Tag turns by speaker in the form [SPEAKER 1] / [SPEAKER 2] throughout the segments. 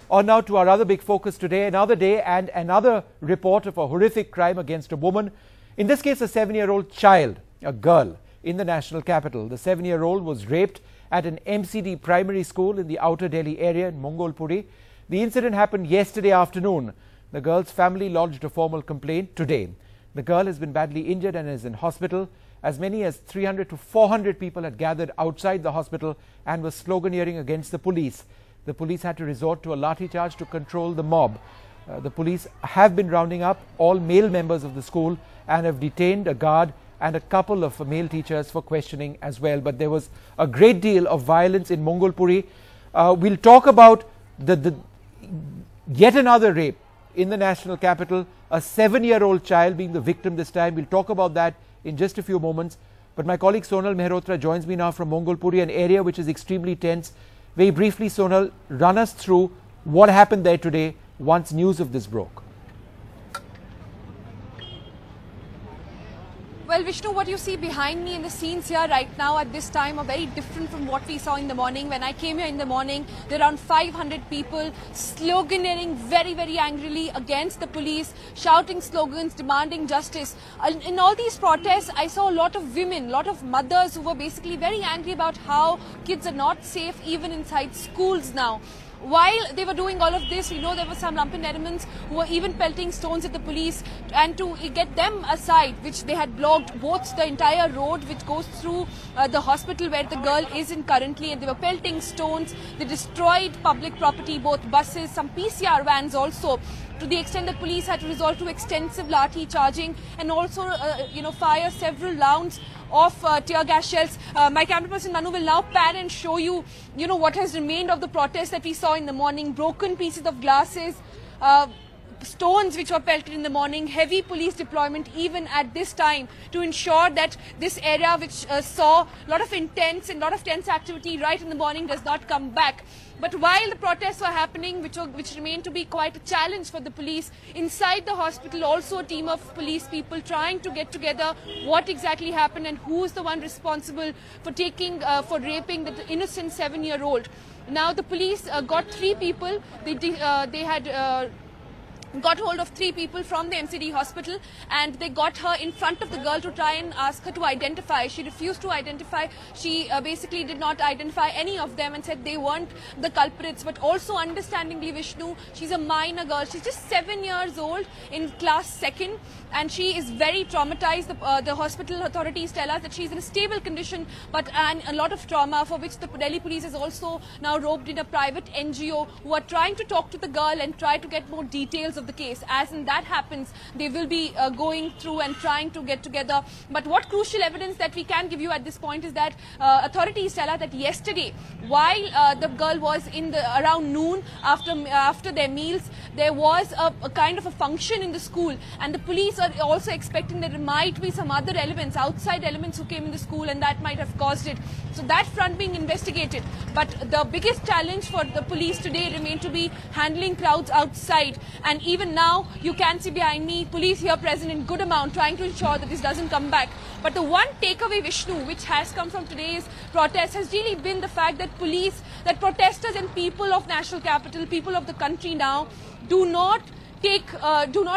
[SPEAKER 1] On now to our other big focus today, another day and another report of a horrific crime against a woman. In this case, a 7-year-old child, a girl, in the national capital. The 7-year-old was raped at an MCD primary school in the outer Delhi area in Mongolpuri. The incident happened yesterday afternoon. The girl's family lodged a formal complaint today. The girl has been badly injured and is in hospital. As many as 300 to 400 people had gathered outside the hospital and were sloganeering against the police. The police had to resort to a lathi charge to control the mob. The police have been rounding up all male members of the school and have detained a guard and a couple of male teachers for questioning as well. But there was a great deal of violence in Mongolpuri. We'll talk about yet another rape in the national capital, a 7-year-old child being the victim this time. We'll talk about that in just a few moments. But my colleague Sonal Mehrotra joins me now from Mongolpuri, an area which is extremely tense. Very briefly, Sonal, run us through what happened there today once news of this broke.
[SPEAKER 2] Well, Vishnu, what you see behind me in the scenes here right now at this time are very different from what we saw in the morning. When I came here in the morning, there were around 500 people sloganeering very, very angrily against the police, shouting slogans, demanding justice. In all these protests, I saw a lot of women, a lot of mothers who were basically very angry about how kids are not safe even inside schools now. While they were doing all of this, we know there were some lumpen elements who were even pelting stones at the police, and to get them aside, which they had blocked both the entire road which goes through the hospital where the girl is in currently, and they were pelting stones. They destroyed public property, both buses, some PCR vans also, to the extent that police had to resort to extensive lathi charging and also fire several rounds of tear gas shells. My camera person Manu will now pan and show you, what has remained of the protest that we saw in the morning. Broken pieces of glasses, stones which were pelted in the morning, heavy police deployment even at this time to ensure that this area which saw a lot of intense activity right in the morning does not come back. But while the protests were happening, which remained to be quite a challenge for the police, inside the hospital also a team of police people trying to get together what exactly happened and who is the one responsible for raping the innocent 7-year-old. Now the police got 3 people. They had got hold of 3 people from the MCD hospital, and they got her in front of the girl to try and ask her to identify. She refused to identify. She basically did not identify any of them and said they weren't the culprits. But also understandingly, Vishnu, she's a minor girl. She's just 7 years old in class 2nd, and she is very traumatized. The hospital authorities tell us that she's in a stable condition, but a lot of trauma, for which the Delhi police is also now roped in a private NGO who are trying to talk to the girl and try to get more details of the case. As in that happens, they will be going through and trying to get together. But what crucial evidence that we can give you at this point is that authorities tell us that yesterday, while the girl was in around noon after their meals, there was a kind of a function in the school, and the police are also expecting that there might be some other elements, outside elements who came in the school, and that might have caused it. So that front being investigated. But the biggest challenge for the police today remained to be handling crowds outside. And even now, you can see behind me, police here present in good amount trying to ensure that this doesn't come back. But the one takeaway, Vishnu, which has come from today's protest has really been the fact that protesters and people of national capital, people of the country now, do not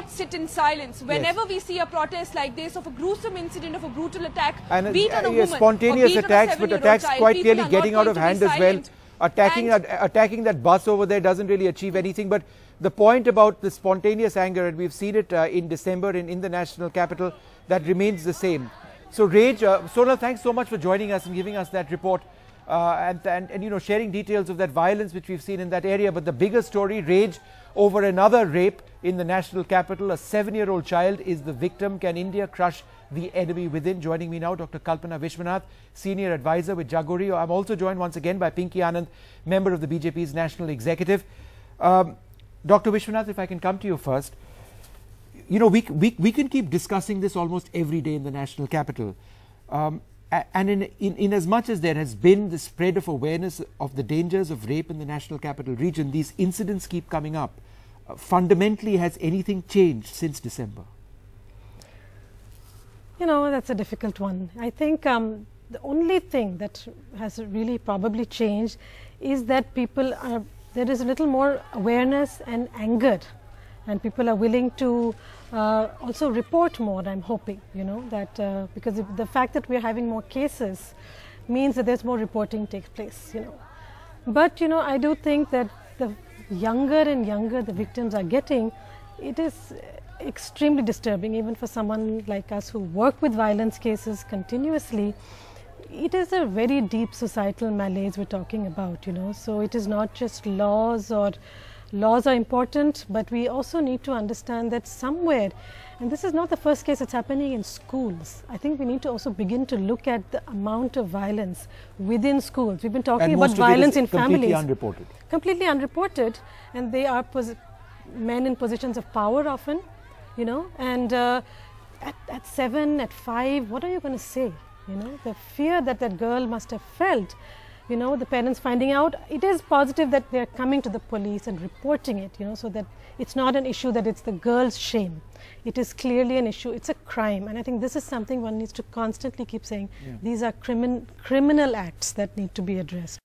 [SPEAKER 2] sit in silence. Whenever we see a protest like this, of a gruesome incident, of a brutal attack, and be it on a woman,
[SPEAKER 1] spontaneous attacks, but attacks quite clearly getting out of hand as well. Attacking that bus over there doesn't really achieve anything. But the point about the spontaneous anger, and we've seen it in December in the national capital, that remains the same. So Raj, Sonal, thanks so much for joining us and giving us that report and sharing details of that violence which we've seen in that area. But the bigger story, Raj, over another rape in the national capital. A 7-year-old child is the victim. Can India crush the enemy within? Joining me now, Dr. Kalpana Vishwanath, Senior Advisor with Jagori. I'm also joined once again by Pinky Anand, member of the BJP's National Executive. Dr. Vishwanath, if I can come to you first. We can keep discussing this almost every day in the national capital. And in as much as there has been the spread of awareness of the dangers of rape in the national capital region, these incidents keep coming up. Fundamentally, has anything changed since December?
[SPEAKER 3] That's a difficult one. I think the only thing that has really probably changed is that people are there is a little more awareness and anger, and people are willing to also report more. I'm hoping, that because the fact that we're having more cases means that there's more reporting takes place, But, I do think that the younger and younger the victims are getting, it is extremely disturbing, even for someone like us who work with violence cases continuously. It is a very deep societal malaise we're talking about, So it is not just laws, or laws are important, but we also need to understand that somewhere, and this is not the first case, it's happening in schools. I think we need to also begin to look at the amount of violence within schools. We've been talking about violence in families. Completely unreported. And they are men in positions of power often, and at 7, at 5, what are you going to say? The fear that that girl must have felt, the parents finding out. It is positive that they're coming to the police and reporting it, so that it's not an issue that it's the girl's shame. It is clearly an issue. It's a crime. And I think this is something one needs to constantly keep saying. These are criminal acts that need to be addressed.